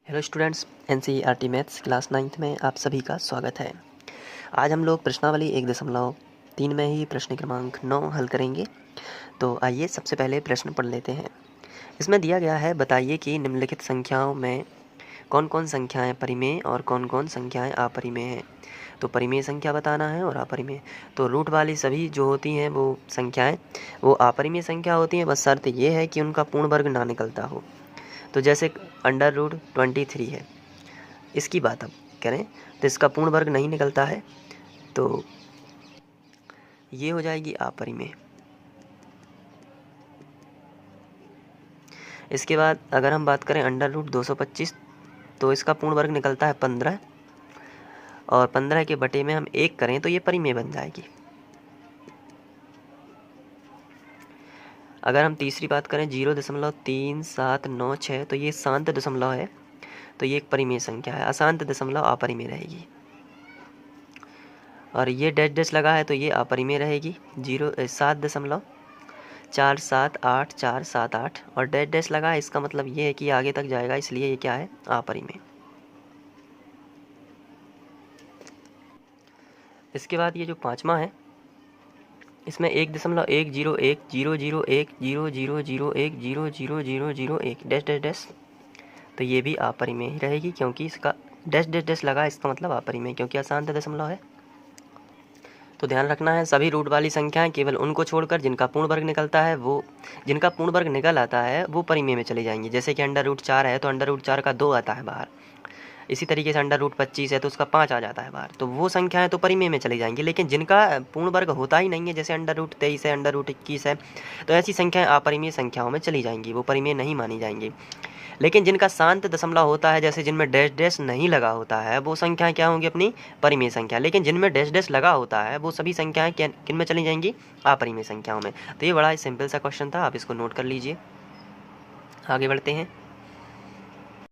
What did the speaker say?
Hello students, NCERT maths class 9th में आप सभी का स्वागत है। आज हम लोग प्रश्नावली 1.3 में ही प्रश्न क्रमांक 9 हल करेंगे। तो आइए सबसे पहले प्रश्न पढ़ लेते हैं। इसमें दिया गया है, बताइए कि निम्नलिखित संख्याओं में कौन कौन संख्याएं परिमेय और कौन कौन संख्याएं अपरिमेय हैं। तो परिमेय संख्या बताना है और अपरिमेय। तो रूट वाली सभी जो होती हैं वो संख्याएं वो अपरिमेय संख्या होती हैं, बस शर्त ये है कि उनका पूर्ण वर्ग ना निकलता हो। तो जैसे √23 है, इसकी बात अब करें तो इसका पूर्ण वर्ग नहीं निकलता है, तो ये हो जाएगी अपरिमेय। इसके बाद अगर हम बात करें √225, तो इसका पूर्ण वर्ग निकलता है 15, और 15 के बटे में हम 1 करें तो ये परिमेय बन जाएगी। अगर हम तीसरी बात करें 0.3796, तो ये शांत दशमलव है, तो ये एक परिमेय संख्या है। अशांत दशमलव अपरिमेय रहेगी। और ये डैश डैश लगा है तो ये अपरिमेय रहेगी। 7.478 और डैश डैश लगा है, इसका मतलब ये है कि आगे तक जाएगा, इसलिए ये क्या है, अपरिमेय। इसके बाद ये जो पांचवा है, इसमें 1.100100100100001 डैश डैश डैश, तो ये भी अपरिमेय ही रहेगी, क्योंकि इसका डैश डैश डैश लगा, इसका मतलब अपरिमेय, क्योंकि अशांत दशमलव है। तो ध्यान रखना है, सभी रूट वाली संख्याएं केवल उनको छोड़कर जिनका पूर्ण वर्ग निकलता है, वो जिनका पूर्ण वर्ग निकल आता है वो परिमेय में चले जाएंगी। जैसे कि √4 है तो √4 का 2 आता है बाहर। इसी तरीके से √25 है तो उसका 5 आ जाता है बाहर, तो वो संख्याएं तो परिमेय में चली जाएंगी। लेकिन जिनका पूर्ण वर्ग होता ही नहीं है, जैसे √23 है, √21 है, तो ऐसी संख्याएं अपरिमेय संख्याओं में चली जाएंगी, वो परिमेय नहीं मानी जाएंगी। लेकिन जिनका शांत दशमलव होता है, जैसे जिनमें डैश डैश नहीं लगा होता है, वो संख्याएं क्या होंगी, अपनी परिमेय संख्या। लेकिन जिनमें डैश डैश लगा होता है वो सभी संख्याएं किन में चली जाएंगी, अपरिमेय संख्याओं में। तो ये बड़ा ही सिंपल सा क्वेश्चन था, आप इसको नोट कर लीजिए। आगे बढ़ते हैं।